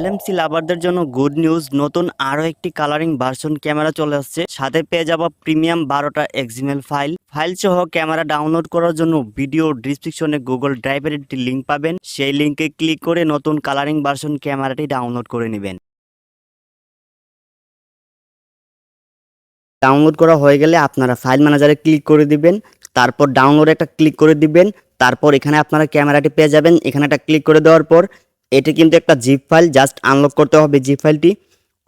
LMC লাভারদের জন্য good news, নতুন আরও একটি কালারিং ভার্সন ক্যামেরা চলে আসছে। সাথে পেয়ে যাবো প্রিমিয়াম 12টা এক্সএমএল ফাইল সহ ক্যামেরা ডাউনলোড করার জন্য ভিডিও ডিসক্রিপশনে গুগল ড্রাইভের একটি লিঙ্ক পাবেন। সেই লিঙ্কে ক্লিক করে নতুন কালারিং ভার্সন ক্যামেরাটি ডাউনলোড করে নেবেন। ডাউনলোড করা হয়ে গেলে আপনারা ফাইল ম্যানেজারে ক্লিক করে দিবেন, তারপর ডাউনলোড একটা ক্লিক করে দিবেন। তারপর এখানে আপনারা ক্যামেরাটি পেয়ে যাবেন। এখানে একটা ক্লিক করে দেওয়ার পর এটি কিন্তু একটা জিপ ফাইল, জাস্ট আনলক করতে হবে জিপ ফাইলটি।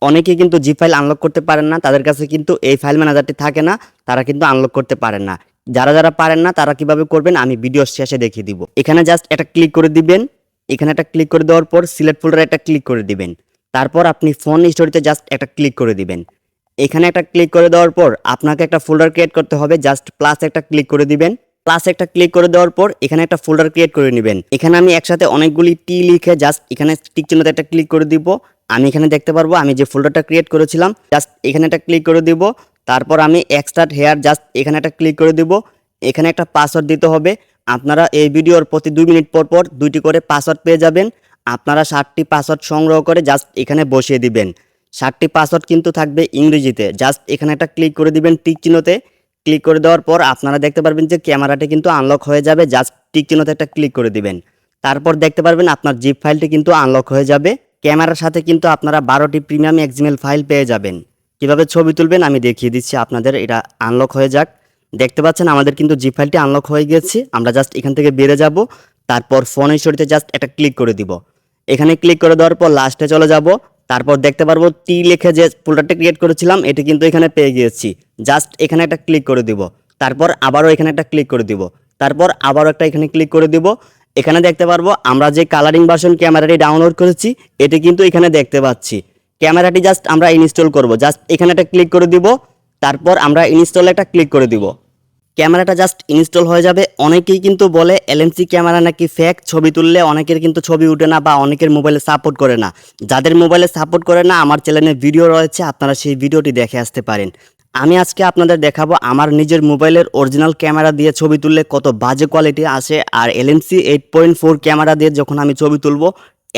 অনেকে কিন্তু জিপ ফাইল আনলক করতে পারেন না, তাদের কাছে কিন্তু এই ফাইল ম্যানেজারটি থাকে না, তারা কিন্তু আনলক করতে পারেন না। যারা পারেন না তারা কিভাবে করবেন আমি ভিডিও শেষে দেখিয়ে দিব। এখানে জাস্ট একটা ক্লিক করে দিবেন। এখানে একটা ক্লিক করে দেওয়ার পর সিলেক্ট ফোল্ডারে একটা ক্লিক করে দিবেন। তারপর আপনি ফোন স্টোরিতে জাস্ট একটা ক্লিক করে দিবেন। এখানে একটা ক্লিক করে দেওয়ার পর আপনাকে একটা ফোল্ডার ক্রিয়েট করতে হবে, জাস্ট প্লাস একটা ক্লিক করে দিবেন। প্লাস একটা ক্লিক করে দেওয়ার পর এখানে একটা ফোল্ডার ক্রিয়েট করে নেবেন। এখানে আমি একসাথে অনেকগুলি টি লিখে জাস্ট এখানে টিক চিহ্নতে একটা ক্লিক করে দিব। আমি এখানে দেখতে পারবো আমি যে ফোল্ডারটা ক্রিয়েট করেছিলাম, জাস্ট এখানে একটা ক্লিক করে দিব। তারপর আমি এক্সট্রাক্ট হেয়ার জাস্ট এখানে একটা ক্লিক করে দিব। এখানে একটা পাসওয়ার্ড দিতে হবে। আপনারা এই ভিডিওর প্রতি 2 মিনিট পর পর 2টি করে পাসওয়ার্ড পেয়ে যাবেন। আপনারা 7টি পাসওয়ার্ড সংগ্রহ করে জাস্ট এখানে বসিয়ে দিবেন। 7টি পাসওয়ার্ড কিন্তু থাকবে ইংরেজিতে। জাস্ট এখানে একটা ক্লিক করে দিবেন টিক চিহ্নতে। ক্লিক করে দেওয়ার পর আপনারা দেখতে পারবেন যে ক্যামেরাটি কিন্তু আনলক হয়ে যাবে। জাস্ট টিক চিহ্নতে একটা ক্লিক করে দিবেন। তারপর দেখতে পারবেন আপনার জিপ ফাইলটি কিন্তু আনলক হয়ে যাবে। ক্যামেরার সাথে কিন্তু আপনারা 12টি প্রিমিয়াম এক্সএমএল ফাইল পেয়ে যাবেন। কিভাবে ছবি তুলবেন আমি দেখিয়ে দিচ্ছি আপনাদের। এটা আনলক হয়ে যাক। দেখতে পাচ্ছেন আমাদের কিন্তু জিপ ফাইলটি আনলক হয়ে গেছে। আমরা জাস্ট এখান থেকে বেরিয়ে যাব। তারপর ফোন স্টোরিতে জাস্ট একটা ক্লিক করে দিব। এখানে ক্লিক করে দেওয়ার পর লাস্টে চলে যাব। তারপর দেখতে পারবো টি লিখে যে ফোল্ডারটা ক্রিয়েট করেছিলাম এটি কিন্তু এখানে পেয়ে গিয়েছি। জাস্ট এখানে একটা ক্লিক করে দিব। তারপর আবারও এখানে একটা ক্লিক করে দিব। তারপর আবারও একটা এখানে ক্লিক করে দিব। এখানে দেখতে পারবো আমরা যে কালারিং ভার্সন ক্যামেরাটি ডাউনলোড করেছি এটি কিন্তু এখানে দেখতে পাচ্ছি। ক্যামেরাটি জাস্ট আমরা ইনস্টল করব। জাস্ট এখানে একটা ক্লিক করে দিব। তারপর আমরা ইনস্টলে একটা ক্লিক করে দিব। ক্যামেরাটা জাস্ট ইনস্টল হয়ে যাবে। অনেকেই কিন্তু বলে এলএমসি ক্যামেরা নাকি ফেক, ছবি তুললে অনেকের কিন্তু ছবি উঠে না বা অনেকের মোবাইলে সাপোর্ট করে না। যাদের মোবাইলে সাপোর্ট করে না আমার চ্যানেলে ভিডিও রয়েছে, আপনারা সেই ভিডিওটি দেখে আসতে পারেন। আমি আজকে আপনাদের দেখাবো আমার নিজের মোবাইলের অরিজিনাল ক্যামেরা দিয়ে ছবি তুললে কত বাজে কোয়ালিটি আসে, আর এলএমসি 8.4 ক্যামেরা দিয়ে যখন আমি ছবি তুলবো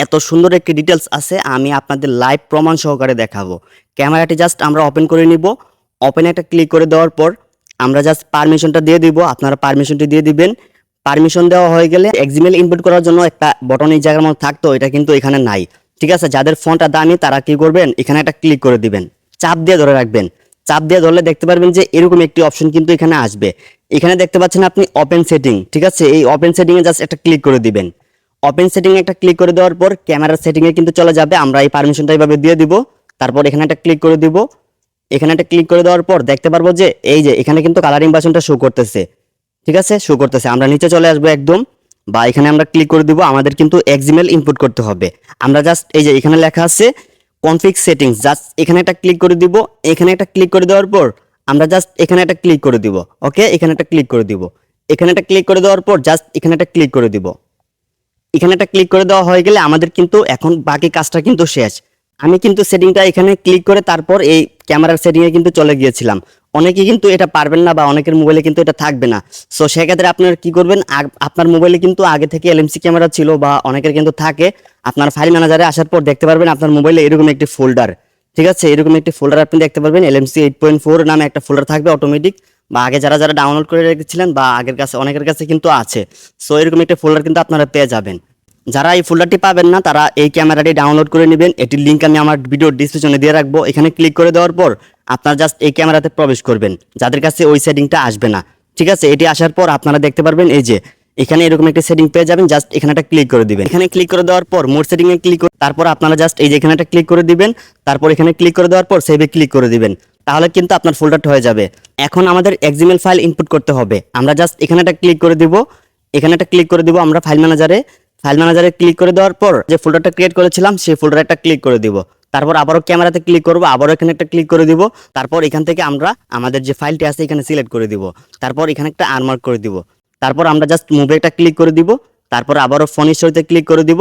এত সুন্দর একটি ডিটেলস আছে। আমি আপনাদের লাইভ প্রমাণ সহকারে দেখাবো। ক্যামেরাটি জাস্ট আমরা ওপেন করে নিব। ওপেনে একটা ক্লিক করে দেওয়ার পর আমরা জাস্ট পারমিশনটা দিয়ে দিব। আপনারা পারমিশনটি দিয়ে দিবেন। পারমিশন দেওয়া হয়ে গেলে এক্সএমএল ইনপুট করার জন্য একটা বটন এই জায়গার মধ্যে থাকতো, এটা কিন্তু এখানে নাই। ঠিক আছে, যাদের ফোনটা দামি তারা কি করবেন, এখানে একটা ক্লিক করে দিবেন। চাপ দিয়ে ধরে রাখবেন। চাপ দিয়ে ধরলে দেখতে পারবেন যে এরকম একটি অপশন কিন্তু এখানে আসবে। এখানে দেখতে পাচ্ছেন আপনি ওপেন সেটিং। ঠিক আছে, এই ওপেন সেটিংয়ে জাস্ট একটা ক্লিক করে দিবেন। ওপেন সেটিংয়ে একটা ক্লিক করে দেওয়ার পর ক্যামেরার সেটিংয়ে কিন্তু চলে যাবে। আমরা এই পারমিশনটা এইভাবে দিয়ে দিব। তারপর এখানে একটা ক্লিক করে দিব। এখানে একটা ক্লিক করে দেওয়ার পর দেখতে পারবো যে এই যে এখানে কিন্তু কালারিং ভার্সনটা শো করতেছে। ঠিক আছে, শো করতেছে। আমরা নিচে চলে আসবো একদম, বা এখানে আমরা ক্লিক করে দিব। আমাদের কিন্তু এক্সএমএল ইনপুট করতে হবে। আমরা জাস্ট এই যে এখানে লেখা আছে কনফিগ সেটিংস, জাস্ট এখানে একটা ক্লিক করে দিব। এখানে একটা ক্লিক করে দেওয়ার পর আমরা জাস্ট এখানে একটা ক্লিক করে দিব। ওকে, এখানে একটা ক্লিক করে দিব। এখানে একটা ক্লিক করে দেওয়ার পর জাস্ট এখানে একটা ক্লিক করে দিব। এখানে একটা ক্লিক করে দেওয়া হয়ে গেলে আমাদের কিন্তু এখন বাকি কাজটা কিন্তু শেষ। আমি কিন্তু সেটিংটা এখানে ক্লিক করে তারপর এই ক্যামেরার সেটিংয়ে কিন্তু চলে গিয়েছিলাম। অনেকে কিন্তু এটা পারবেন না বা অনেকের মোবাইলে কিন্তু এটা থাকবে না। সো সেক্ষেত্রে আপনারা কি করবেন, আপনার মোবাইলে কিন্তু আগে থেকে এলএমসি ক্যামেরা ছিল বা অনেকের কিন্তু থাকে। আপনার ফাইল ম্যানেজারে আসার পর দেখতে পারবেন আপনার মোবাইলে এরকম একটি ফোল্ডার। ঠিক আছে, এরকম একটি ফোল্ডার আপনি দেখতে পারবেন। এলএমসি 8.4 নামে একটা ফোল্ডার থাকবে অটোমেটিক, বা আগে যারা ডাউনলোড করে রেখেছিলেন বা আগের কাছে অনেকের কাছে কিন্তু আছে। সো এরকম একটা ফোল্ডার কিন্তু আপনারা পেয়ে যাবেন। যারা এই ফোল্ডারটি পাবেন না তারা এই ক্যামেরাটি ডাউনলোড করে নেবেন। এটির লিঙ্ক আমি আমার ভিডিও ডিসক্রিপশনে দিয়ে রাখবো। এখানে ক্লিক করে দেওয়ার পর আপনারা জাস্ট এই ক্যামেরাতে প্রবেশ করবেন, যাদের কাছে ওই সেটিংটা আসবে না। ঠিক আছে, এটি আসার পর আপনারা দেখতে পারবেন এই যে এখানে এরকম একটা সেটিং পেয়ে যাবেন। জাস্ট এখানে একটা ক্লিক করে দিবেন। এখানে ক্লিক করে দেওয়ার পর মোর সেটিং এ ক্লিক করে তারপর আপনারা জাস্ট এই যে এখানে একটা ক্লিক করে দিবেন। তারপর এখানে ক্লিক করে দেওয়ার পর সেভে ক্লিক করে দিবেন। তাহলে কিন্তু আপনার ফোল্ডারটা হয়ে যাবে। এখন আমাদের এক্সএমএল ফাইল ইনপুট করতে হবে। আমরা জাস্ট এখানে একটা ক্লিক করে দিব। এখানে একটা ক্লিক করে দিব আমরা ফাইল ম্যানেজারে ক্লিক করে দেওয়ার পর যে ফোল্ডারটা ক্রিয়েট করেছিলাম সেই ফোল্ডারে একটা ক্লিক করে দিব। তারপর আবারও ক্যামেরাতে ক্লিক করব, আবারও এখানে একটা ক্লিক করে দিব। তারপর এখান থেকে আমরা আমাদের যে ফাইলটি আছে এখানে সিলেক্ট করে দিব। তারপর এখানে একটা আনমার্ক করে দিব। তারপর আমরা জাস্ট মুভে একটা ক্লিক করে দিব। তারপর আবারও ফোন স্টোরিতে ক্লিক করে দিব।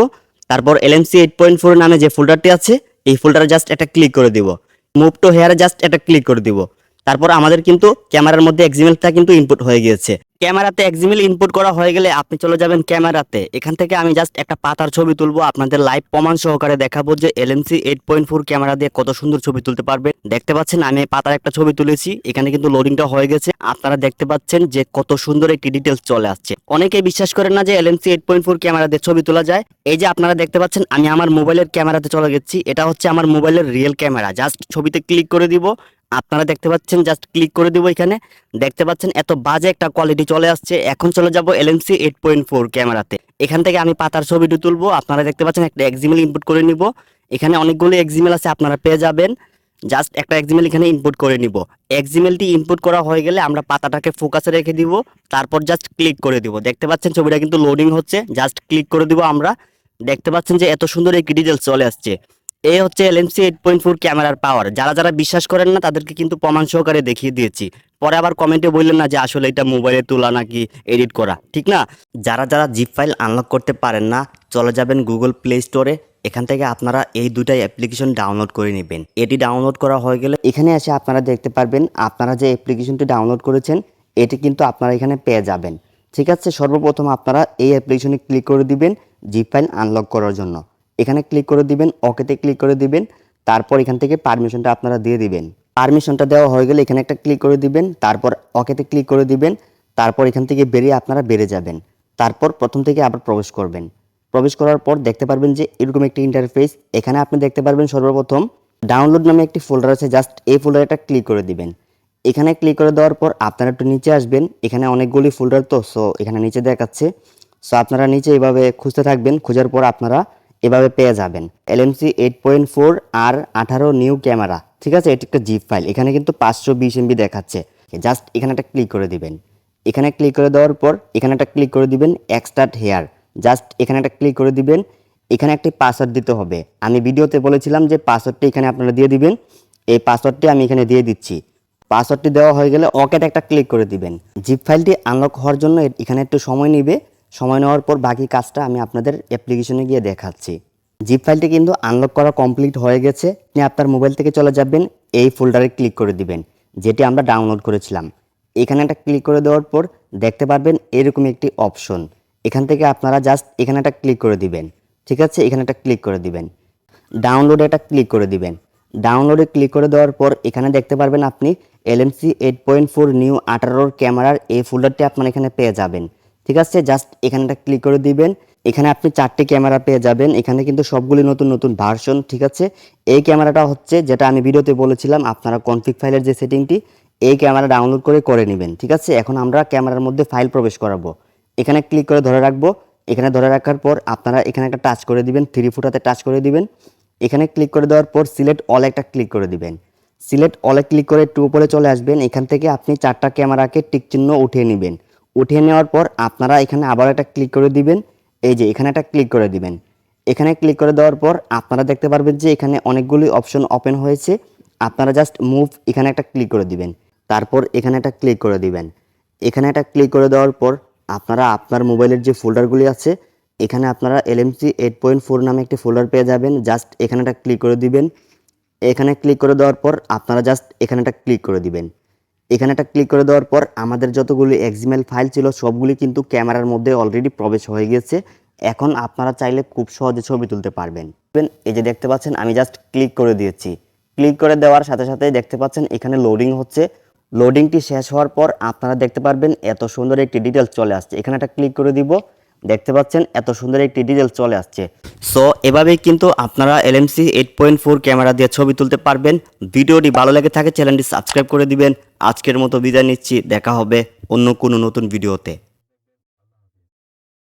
তারপর এলএমসি 8.4 নামে যে ফোল্ডারটি আছে এই ফোল্ডারে জাস্ট একটা ক্লিক করে দিব। মুভ টু হেয়ারে জাস্ট একটা ক্লিক করে দিব। তারপর আমাদের কিন্তু ক্যামেরার মধ্যে এক্সিমেলটা কিন্তু ইনপুট হয়ে গিয়েছে। ক্যামেরাতে এক্সিমেল ইনপুট করা হয়ে গেলে আপনি চলে যাবেন ক্যামেরাতে। এখান থেকে আমি জাস্ট একটা পাতার ছবি তুলবো, আপনাদের লাইভ প্রমাণ সহকারে দেখাবো যে LMC 8.4 ক্যামেরা দিয়ে কত সুন্দর ছবি তুলতে পারবে। দেখতে পাচ্ছেন আমি এই পাতার একটা ছবি তুলেছি, এখানে কিন্তু লোডিংটা হয়ে গেছে। আপনারা দেখতে পাচ্ছেন যে কত সুন্দর একটি ডিটেলস চলে আসছে। অনেকেই বিশ্বাস করেন না যে LMC 8.4 ক্যামেরা দিয়ে ছবি তোলা যায়। এই যে আপনারা দেখতে পাচ্ছেন আমি আমার মোবাইলের ক্যামেরাতে চলে গেছি, এটা হচ্ছে আমার মোবাইলের রিয়েল ক্যামেরা। জাস্ট ছবিতে ক্লিক করে দিব, আপনারা দেখতে পাচ্ছেন জাস্ট ক্লিক করে দিব। এখানে দেখতে পাচ্ছেন এত বাজে একটা কোয়ালিটি চলে আসছে। এখন চলে যাব LMC 8.4 ক্যামেরাতে। এখান থেকে আমি পাতার ছবিটি তুলবো, আপনারা দেখতে পাচ্ছেন একটা এক্সিমেল ইনপুট করে নিব। এখানে অনেকগুলো এক্সিমেল আছে, আপনারা পেয়ে যাবেন। জাস্ট একটা এক্সিমেল এখানে ইনপুট করে নিব। এক্সিমেলটি ইনপুট করা হয়ে গেলে আমরা পাতাটাকে ফোকাসে রেখে দিব, তারপর জাস্ট ক্লিক করে দিব। দেখতে পাচ্ছেন ছবিটা কিন্তু লোডিং হচ্ছে, জাস্ট ক্লিক করে দিব আমরা। দেখতে পাচ্ছেন যে এত সুন্দর একটি ডিটেলস চলে আসছে। এই হচ্ছে LMC 8.4 ক্যামেরার পাওয়ার। যারা যারা বিশ্বাস করেন না তাদেরকে কিন্তু প্রমাণ সহকারে দেখিয়ে দিয়েছি। পরে আবার কমেন্টে বললেন না যে আসলে এটা মোবাইলে তোলা নাকি এডিট করা, ঠিক না? যারা যারা জিপ ফাইল আনলক করতে পারেন না, চলে যাবেন গুগল প্লে স্টোরে। এখান থেকে আপনারা এই দুটাই অ্যাপ্লিকেশন ডাউনলোড করে নেবেন। এটি ডাউনলোড করা হয়ে গেলে এখানে এসে আপনারা দেখতে পারবেন আপনারা যে অ্যাপ্লিকেশনটি ডাউনলোড করেছেন এটি কিন্তু আপনারা এখানে পেয়ে যাবেন। ঠিক আছে, সর্বপ্রথম আপনারা এই অ্যাপ্লিকেশনে ক্লিক করে দিবেন জিপ ফাইল আনলক করার জন্য। এখানে ক্লিক করে দিবেন, ওকেতে ক্লিক করে দিবেন। তারপর এখান থেকে পারমিশনটা আপনারা দিয়ে দিবেন। পারমিশনটা দেওয়া হয়ে গেলে এখানে একটা ক্লিক করে দিবেন, তারপর ওকেতে ক্লিক করে দিবেন। তারপর এখান থেকে বেরিয়ে আপনারা বেরিয়ে যাবেন। তারপর প্রথম থেকে আবার প্রবেশ করবেন। প্রবেশ করার পর দেখতে পারবেন যে এরকম একটি ইন্টারফেস। এখানে আপনি দেখতে পারবেন সর্বপ্রথম ডাউনলোড নামে একটি ফোল্ডার আছে, জাস্ট এই ফোল্ডারটা ক্লিক করে দিবেন। এখানে ক্লিক করে দেওয়ার পর আপনারা একটু নিচে আসবেন। এখানে অনেকগুলি ফোল্ডার তো, সো এখানে নিচে দেখাচ্ছে। সো আপনারা নিচে এইভাবে খুঁজতে থাকবেন, খোঁজার পর আপনারা এভাবে পেয়ে যাবেন LMC 8.4 আর 18 নিউ ক্যামেরা। ঠিক আছে, এটি একটা জিপ ফাইল। এখানে কিন্তু 520 MB দেখাচ্ছে। জাস্ট এখানে একটা ক্লিক করে দিবেন। এখানে ক্লিক করে দেওয়ার পর এখানে একটা ক্লিক করে দিবেন এক্সট্রাক্ট হেয়ার। জাস্ট এখানে একটা ক্লিক করে দিবেন। এখানে একটি পাসওয়ার্ড দিতে হবে। আমি ভিডিওতে বলেছিলাম যে পাসওয়ার্ডটি এখানে আপনারা দিয়ে দিবেন। এই পাসওয়ার্ডটি আমি এখানে দিয়ে দিচ্ছি। পাসওয়ার্ডটি দেওয়া হয়ে গেলে ওকেতে একটা ক্লিক করে দিবেন। জিপ ফাইলটি আনলক হওয়ার জন্য এখানে একটু সময় নেবে। সময় নেওয়ার পর বাকি কাজটা আমি আপনাদের অ্যাপ্লিকেশনে গিয়ে দেখাচ্ছি। জিপ ফাইলটি কিন্তু আনলক করা কমপ্লিট হয়ে গেছে। আপনি আপনার মোবাইল থেকে চলে যাবেন, এই ফোল্ডারে ক্লিক করে দিবেন যেটি আমরা ডাউনলোড করেছিলাম। এখানে একটা ক্লিক করে দেওয়ার পর দেখতে পারবেন এরকম একটি অপশন। এখান থেকে আপনারা জাস্ট এখানে একটা ক্লিক করে দিবেন। ঠিক আছে, এখানে একটা ক্লিক করে দিবেন। ডাউনলোডে একটা ক্লিক করে দিবেন। ডাউনলোডে ক্লিক করে দেওয়ার পর এখানে দেখতে পারবেন আপনি LMC 8.4 নিউ 18 ক্যামেরার এই ফোল্ডারটি আপনারা এখানে পেয়ে যাবেন। ঠিক আছে, জাস্ট এখানটা ক্লিক করে দিবেন। এখানে আপনি 4টি ক্যামেরা পেয়ে যাবেন। এখানে কিন্তু সবগুলি নতুন নতুন ভার্সন। ঠিক আছে, এই ক্যামেরাটা হচ্ছে যেটা আমি ভিডিওতে বলেছিলাম আপনারা কনফিগ ফাইলের যে সেটিংটি, এই ক্যামেরা ডাউনলোড করে নেবেন। ঠিক আছে, এখন আমরা ক্যামেরার মধ্যে ফাইল প্রবেশ করাবো। এখানে ক্লিক করে ধরে রাখবো। এখানে ধরে রাখার পর আপনারা এখানে একটা টাচ করে দিবেন, 3 ফুটাতে টাচ করে দিবেন। এখানে ক্লিক করে দেওয়ার পর সিলেক্ট অল একটা ক্লিক করে দিবেন। সিলেক্ট অলে ক্লিক করে একটু উপরে চলে আসবেন। এখান থেকে আপনি 4টা ক্যামেরাকে টিক চিহ্ন উঠিয়ে নেবেন। উঠিয়ে নেওয়ার পর আপনারা এখানে আবার একটা ক্লিক করে দিবেন। এই যে এখানে একটা ক্লিক করে দিবেন। এখানে ক্লিক করে দেওয়ার পর আপনারা দেখতে পারবেন যে এখানে অনেকগুলি অপশন ওপেন হয়েছে। আপনারা জাস্ট মুভ এখানে একটা ক্লিক করে দিবেন। তারপর এখানে একটা ক্লিক করে দিবেন। এখানে একটা ক্লিক করে দেওয়ার পর আপনারা আপনার মোবাইলের যে ফোল্ডারগুলি আছে এখানে আপনারা LMC 8.4 নামে একটি ফোল্ডার পেয়ে যাবেন। জাস্ট এখানে একটা ক্লিক করে দিবেন। এখানে ক্লিক করে দেওয়ার পর আপনারা জাস্ট এখানে একটা ক্লিক করে দিবেন। এখানে একটা ক্লিক করে দেওয়ার পর আমাদের যতগুলি XML ফাইল ছিল সবগুলি কিন্তু ক্যামেরার মধ্যে অলরেডি প্রবেশ হয়ে গেছে। এখন আপনারা চাইলে খুব সহজে ছবি তুলতে পারবেন। এই যে দেখতে পাচ্ছেন আমি জাস্ট ক্লিক করে দিয়েছি। ক্লিক করে দেওয়ার সাথে সাথে দেখতে পাচ্ছেন এখানে লোডিং হচ্ছে। লোডিংটি শেষ হওয়ার পর আপনারা দেখতে পারবেন এত সুন্দর একটি ডিটেলস চলে আসছে। এখানে একটা ক্লিক করে দিব। দেখতে পাচ্ছেন এত সুন্দর একটি ডিটেলস চলে আসছে। সো এভাবেই কিন্তু আপনারা LMC 8.4 ক্যামেরা দিয়ে ছবি তুলতে পারবেন। ভিডিওটি ভালো লেগে থাকে চ্যানেলটি সাবস্ক্রাইব করে দিবেন। আজকের মতো বিদায় নিচ্ছি, দেখা হবে অন্য কোনো নতুন ভিডিওতে।